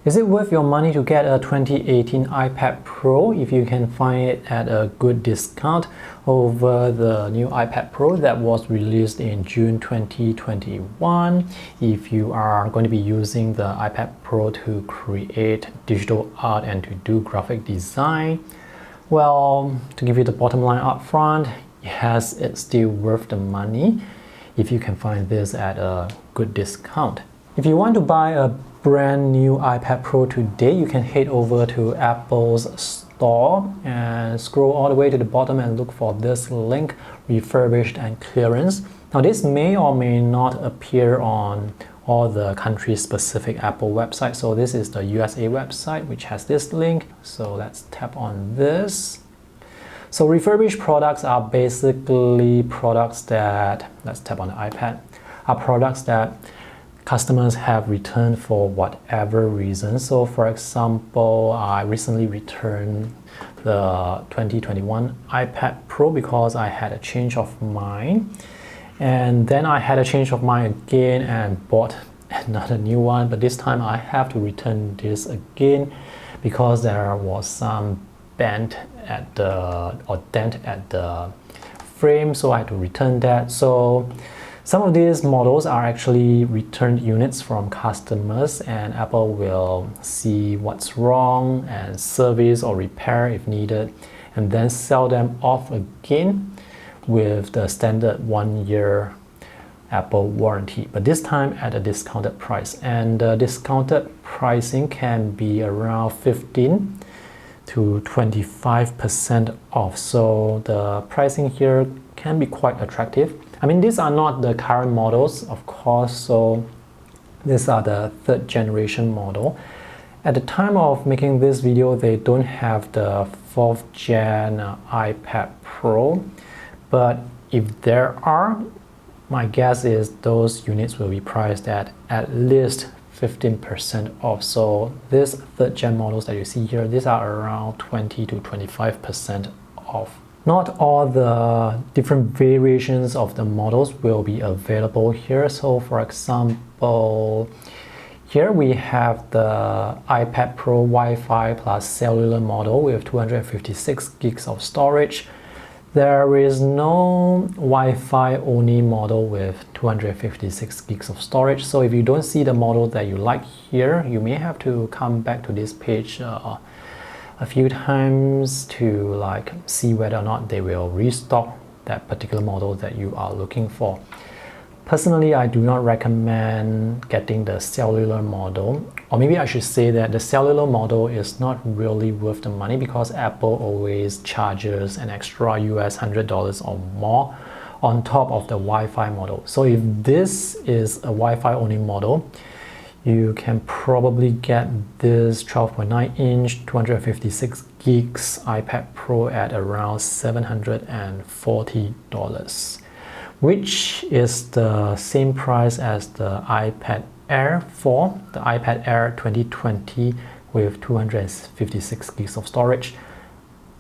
Is it worth your money to get a 2018 iPad Pro if you can find it at a good discount over the new iPad Pro that was released in June 2021? If you are going to be using the iPad Pro to create digital art and to do graphic design, well, to give you the bottom line up front, yes, it's still worth the money if you can find this at a good discount. If you want to buy a brand new iPad Pro today, you can head over to Apple's store and scroll all the way to the bottom and look for this link, refurbished and clearance. Now this may or may not appear on all the country-specific Apple websites. So this is the USA website which has this link. So let's tap on this. So refurbished products are basically products that, let's tap on the iPad, are products that customers have returned for whatever reason. So for example, I recently returned the 2021 iPad Pro because I had a change of mind. And then I had a change of mind again and bought another new one. But this time I have to return this again because there was some dent at the frame. So I had to return that. So some of these models are actually returned units from customers, and Apple will see what's wrong and service or repair if needed, and then sell them off again with the standard 1-year Apple warranty, but this time at a discounted price. And the discounted pricing can be around 15 to 25% off. So the pricing here can be quite attractive. I mean, these are not the current models, of course, so these are the 3rd generation model. At the time of making this video, they don't have the 4th gen iPad Pro, but if there are, my guess is those units will be priced at least 15% off. So these 3rd gen models that you see here, these are around 20 to 25% off. Not all the different variations of the models will be available here. So for example, here we have the iPad Pro Wi-Fi plus cellular model with 256 gigs of storage. There is no Wi-Fi only model with 256 gigs of storage. So if you don't see the model that you like here, you may have to come back to this page a few times to see whether or not they will restock that particular model that you are looking for. Personally, I do not recommend getting the cellular model, or maybe I should say that the cellular model is not really worth the money because Apple always charges an extra US $100 or more on top of the Wi-Fi model. So if this is a Wi-Fi only model, you can probably get this 12.9 inch 256 gigs iPad Pro at around $740, which is the same price as the iPad Air 4, the iPad Air 2020 with 256 gigs of storage.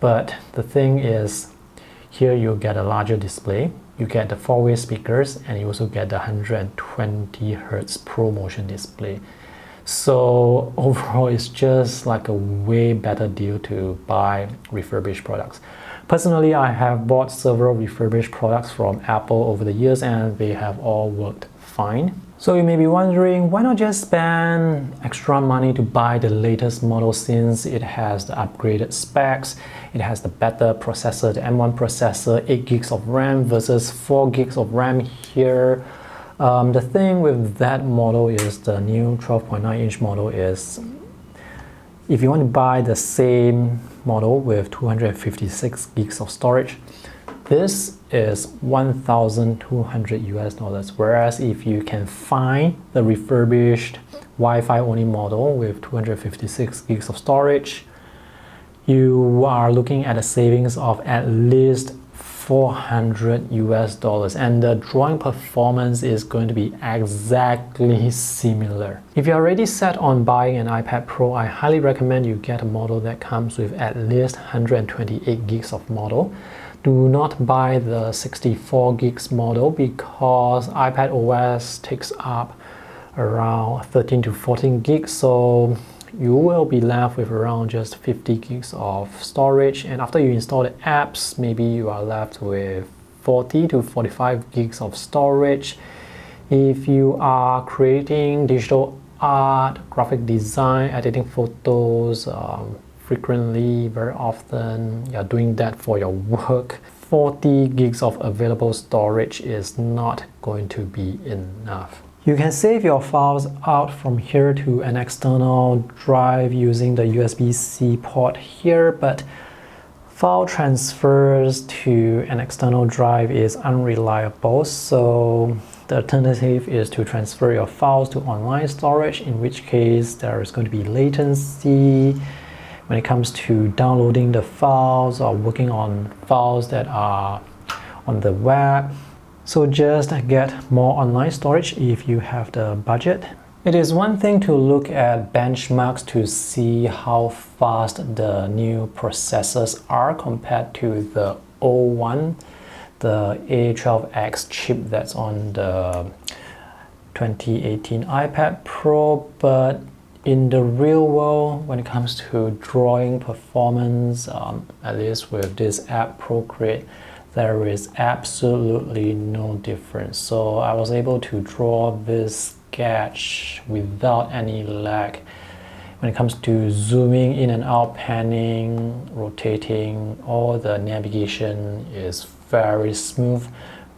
But the thing is, here you get a larger display, you get the 4-way speakers, and you also get the 120 Hz ProMotion display. So overall, it's just like a way better deal to buy refurbished products. Personally, I have bought several refurbished products from Apple over the years and they have all worked fine. So you may be wondering, why not just spend extra money to buy the latest model since it has the upgraded specs, it has the better processor, the M1 processor, 8 gigs of RAM versus 4 gigs of RAM here. The thing with that model is the new 12.9 inch model is, if you want to buy the same model with 256 gigs of storage, this is $1,200 US, whereas if you can find the refurbished Wi-Fi only model with 256 gigs of storage, you are looking at a savings of at least $400 US, and the drawing performance is going to be exactly similar. If you're already set on buying an iPad Pro, I highly recommend you get a model that comes with at least 128 gigs of model. Do not buy the 64 gigs model because iPad OS takes up around 13 to 14 gigs, so you will be left with around just 50 gigs of storage, and after you install the apps, maybe you are left with 40 to 45 gigs of storage. If you are creating digital art, graphic design, editing photos frequently, very often, you're doing that for your work, 40 gigs of available storage is not going to be enough. You can save your files out from here to an external drive using the USB-C port here, but file transfers to an external drive is unreliable, so the alternative is to transfer your files to online storage, in which case there is going to be latency when it comes to downloading the files or working on files that are on the web. So just get more online storage if you have the budget. It is one thing to look at benchmarks to see how fast the new processors are compared to the old one, the A12X chip that's on the 2018 iPad Pro, but in the real world, when it comes to drawing performance, at least with this app Procreate, there is absolutely no difference. So I was able to draw this sketch without any lag. When it comes to zooming in and out, panning, rotating, all the navigation is very smooth,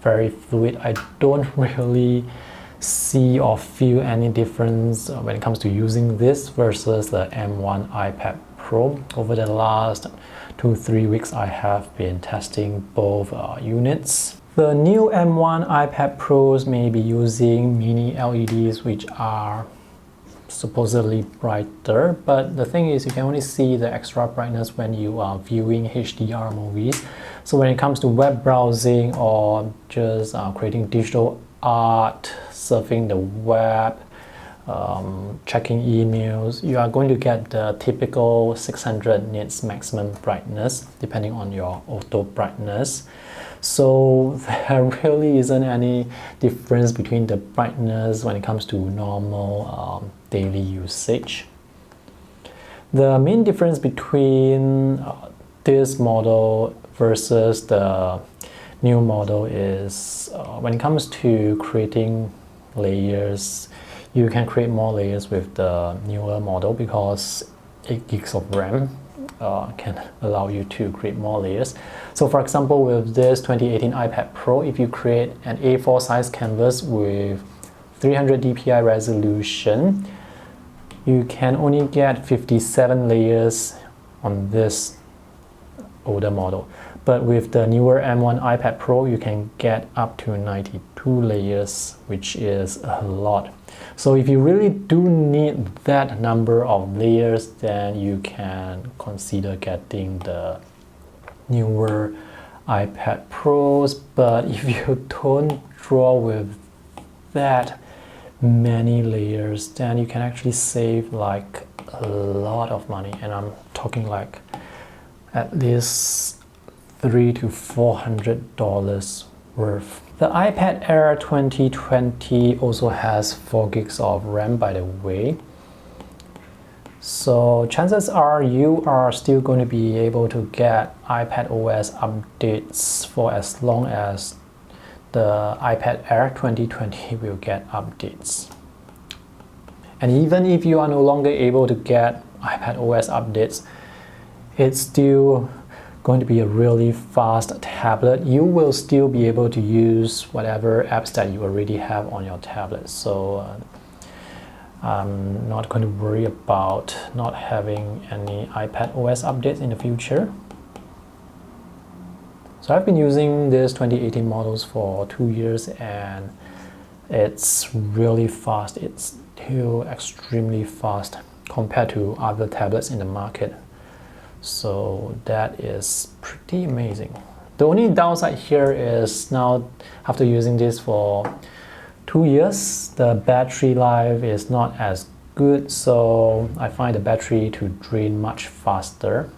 very fluid. I don't really see or feel any difference when it comes to using this versus the M1 iPad Pro. Over the last 2-3 weeks, I have been testing both units. The new M1 iPad Pros may be using mini LEDs, which are supposedly brighter, but the thing is you can only see the extra brightness when you are viewing HDR movies. So when it comes to web browsing or just creating digital art, surfing the web, checking emails, you are going to get the typical 600 nits maximum brightness depending on your auto brightness. So there really isn't any difference between the brightness when it comes to normal daily usage. The main difference between this model versus the new model is when it comes to creating layers, you can create more layers with the newer model because 8 gigs of RAM can allow you to create more layers. So for example, with this 2018 iPad Pro, if you create an A4 size canvas with 300 dpi resolution, you can only get 57 layers on this older model. But with the newer M1 iPad Pro, you can get up to 92 layers, which is a lot. So if you really do need that number of layers, then you can consider getting the newer iPad Pros. But if you don't draw with that many layers, then you can actually save like a lot of money, and I'm talking like at least $300 to $400 worth. The iPad Air 2020 also has 4 gigs of RAM, by the way. So chances are you are still going to be able to get iPad OS updates for as long as the iPad Air 2020 will get updates. And even if you are no longer able to get iPad OS updates, it's still going to be a really fast tablet. You will still be able to use whatever apps that you already have on your tablet. So I'm not going to worry about not having any iPad OS updates in the future. So I've been using this 2018 models for 2 years and it's really fast. It's still extremely fast compared to other tablets in the market. So that is pretty amazing. The only downside here is now after using this for 2 years, the battery life is not as good, so I find the battery to drain much faster.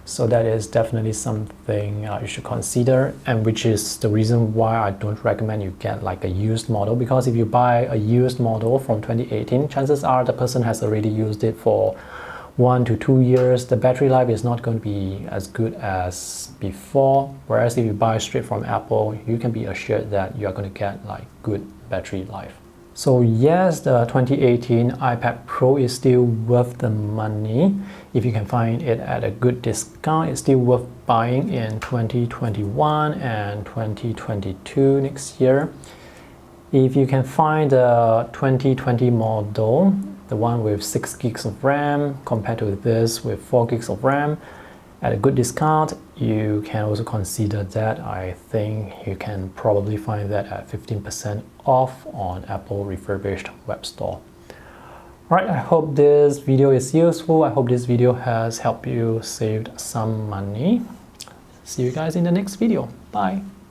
So that is definitely something you should consider, and which is the reason why I don't recommend you get like a used model, because if you buy a used model from 2018, chances are the person has already used it for 1 to 2 years. The battery life is not going to be as good as before, whereas if you buy straight from Apple, you can be assured that you are going to get like good battery life. So yes, the 2018 iPad Pro is still worth the money. If you can find it at a good discount, it's still worth buying in 2021 and 2022 next year. If you can find the 2020 model, the one with 6 gigs of RAM compared to this with 4 gigs of RAM, at a good discount, you can also consider that. I think you can probably find that at 15% off on Apple refurbished web store. Alright, I hope this video is useful. I hope this video has helped you save some money. See you guys in the next video. Bye.